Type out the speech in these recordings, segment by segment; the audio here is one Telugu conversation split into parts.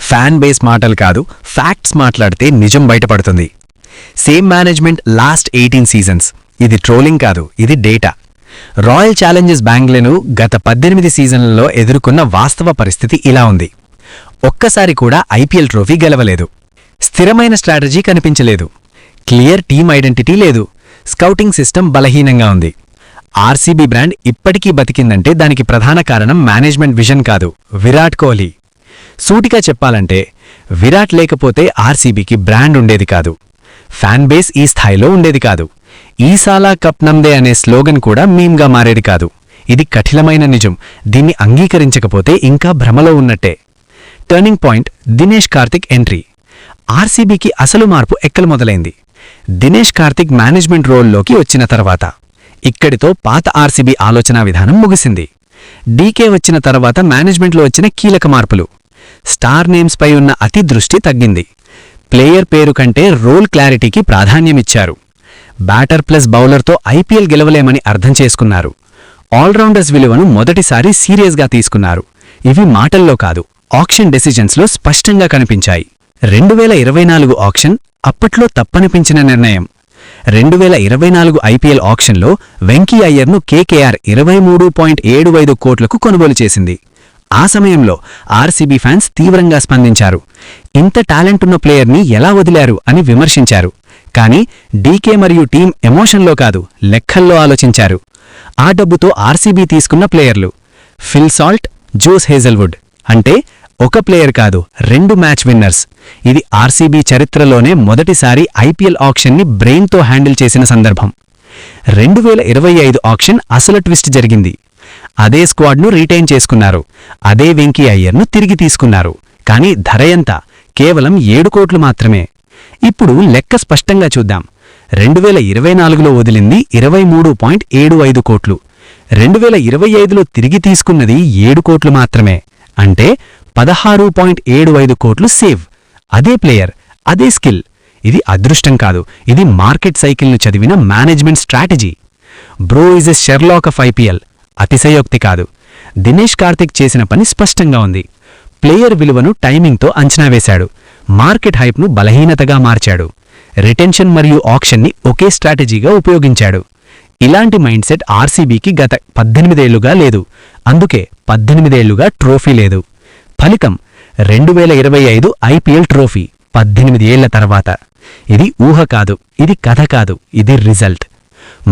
ఫ్యాన్ బేస్ మాటలు కాదు, ఫ్యాక్ట్స్ మాట్లాడితే నిజం బయటపడుతుంది. Same management last 18 seasons. ఇది ట్రోలింగ్ కాదు, ఇది డేటా. రాయల్ ఛాలెంజర్స్ బెంగళూరు గత 18 సీజన్లలో ఎదుర్కొన్న వాస్తవ పరిస్థితి ఇలా ఉంది. ఒక్కసారి కూడా ఐపీఎల్ ట్రోఫీ గెలవలేదు. స్థిరమైన స్ట్రాటజీ కనిపించలేదు. క్లియర్ టీమ్ ఐడెంటిటీ లేదు. స్కౌటింగ్ సిస్టమ్ బలహీనంగా ఉంది. ఆర్సీబీ బ్రాండ్ ఇప్పటికీ బతికిందంటే దానికి ప్రధాన కారణం మేనేజ్మెంట్ విజన్ కాదు, విరాట్ కోహ్లీ. సూటిగా చెప్పాలంటే విరాట్ లేకపోతే ఆర్సీబీకి బ్రాండ్ ఉండేది కాదు. ఫ్యాన్ బేస్ ఈ స్థాయిలో ఉండేది కాదు. ఈసాలా కప్ నమ్దే అనే స్లోగన్ కూడా మీమ్గా మారేది కాదు. ఇది కఠినమైన నిజం. దీన్ని అంగీకరించకపోతే ఇంకా భ్రమలో ఉన్నట్టే. Turning point Dinesh Karthik entry. ఆర్సీబీకి అసలు మార్పు ఎక్కలు మొదలైంది. దినేష్ కార్తిక్ మేనేజ్మెంట్ రోల్లోకి వచ్చిన తర్వాత. ఇక్కడితో పాత ఆర్సీబీ ఆలోచనా విధానం ముగిసింది. డీకే వచ్చిన తర్వాత మేనేజ్మెంట్లో వచ్చిన కీలక మార్పులు. స్టార్ నేమ్స్పై ఉన్న అతి దృష్టి తగ్గింది. ప్లేయర్ పేరు కంటే రోల్ క్లారిటీకి ప్రాధాన్యమిచ్చారు. బ్యాటర్ ప్లస్ బౌలర్తో ఐపీఎల్ గెలవలేమని అర్థం చేసుకున్నారు. ఆల్రౌండర్స్ విలువను మొదటిసారి సీరియస్గా తీసుకున్నారు. ఇవి మాటల్లో కాదు, ఆక్షన్ డెసిజన్స్లో స్పష్టంగా కనిపించాయి. 2024 ఆక్షన్ అప్పట్లో తప్పనిపించిన నిర్ణయం. 2024 ఐపీఎల్ ఆక్షన్లో వెంకీ అయ్యర్ను కేకేఆర్ 23.75 కోట్లకు కొనుగోలు చేసింది. ఆ సమయంలో ఆర్సీబీ ఫ్యాన్స్ తీవ్రంగా స్పందించారు. ఇంత టాలెంటున్న ప్లేయర్ని ఎలా వదిలారు అని విమర్శించారు. కానీ డీకే మరియు టీం ఎమోషన్లో కాదు, లెక్కల్లో ఆలోచించారు. ఆ డబ్బుతో ఆర్సీబీ తీసుకున్న ప్లేయర్లు ఫిల్ సాల్ట్, జోస్ హేజల్వుడ్. అంటే ఒక ప్లేయర్ కాదు, 2 మ్యాచ్ విన్నర్స్. ఇది ఆర్సీబీ చరిత్రలోనే మొదటిసారి ఐపీఎల్ ఆక్షన్ని బ్రెయిన్తో హ్యాండిల్ చేసిన సందర్భం. 2025 ఆక్షన్ అసలు ట్విస్ట్ జరిగింది. అదే స్క్వాడ్ను రీటైన్ చేసుకున్నారు. అదే వెంకీ అయ్యర్ను తిరిగి తీసుకున్నారు. కానీ ధర ఎంత? కేవలం 7 కోట్లు మాత్రమే. ఇప్పుడు లెక్క స్పష్టంగా చూద్దాం. 2024లో వదిలింది 23.75 కోట్లు. 2025లో తిరిగి తీసుకున్నది 7 కోట్లు మాత్రమే. అంటే 16.75 కోట్లు సేవ్. అదే ప్లేయర్, అదే స్కిల్. ఇది అదృష్టం కాదు, ఇది మార్కెట్ సైకిల్ను చదివిన management strategy. Bro is a Sherlock of IPL. అతిశయోక్తి కాదు. దినేష్ కార్తిక్ చేసిన పని స్పష్టంగా ఉంది. ప్లేయర్ విలువను టైమింగ్తో అంచనా వేశాడు. మార్కెట్ హైప్ను బలహీనతగా మార్చాడు. రిటెన్షన్ మరియు ఆక్షన్ని ఒకే స్ట్రాటజీగా ఉపయోగించాడు. ఇలాంటి మైండ్ సెట్ ఆర్సీబీకి గత 18 ఏళ్లుగా లేదు. అందుకే 18 ఏళ్లుగా ట్రోఫీ లేదు. ఫలితం 2025 ఐపీఎల్ ట్రోఫీ 18 ఏళ్ల తర్వాత. ఇది ఊహ కాదు, ఇది కథ కాదు, ఇది రిజల్ట్.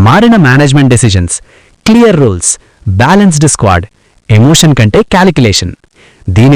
మారిన management decisions, clear rules, balanced squad, emotion కంటే క్యాలిక్యులేషన్. దీని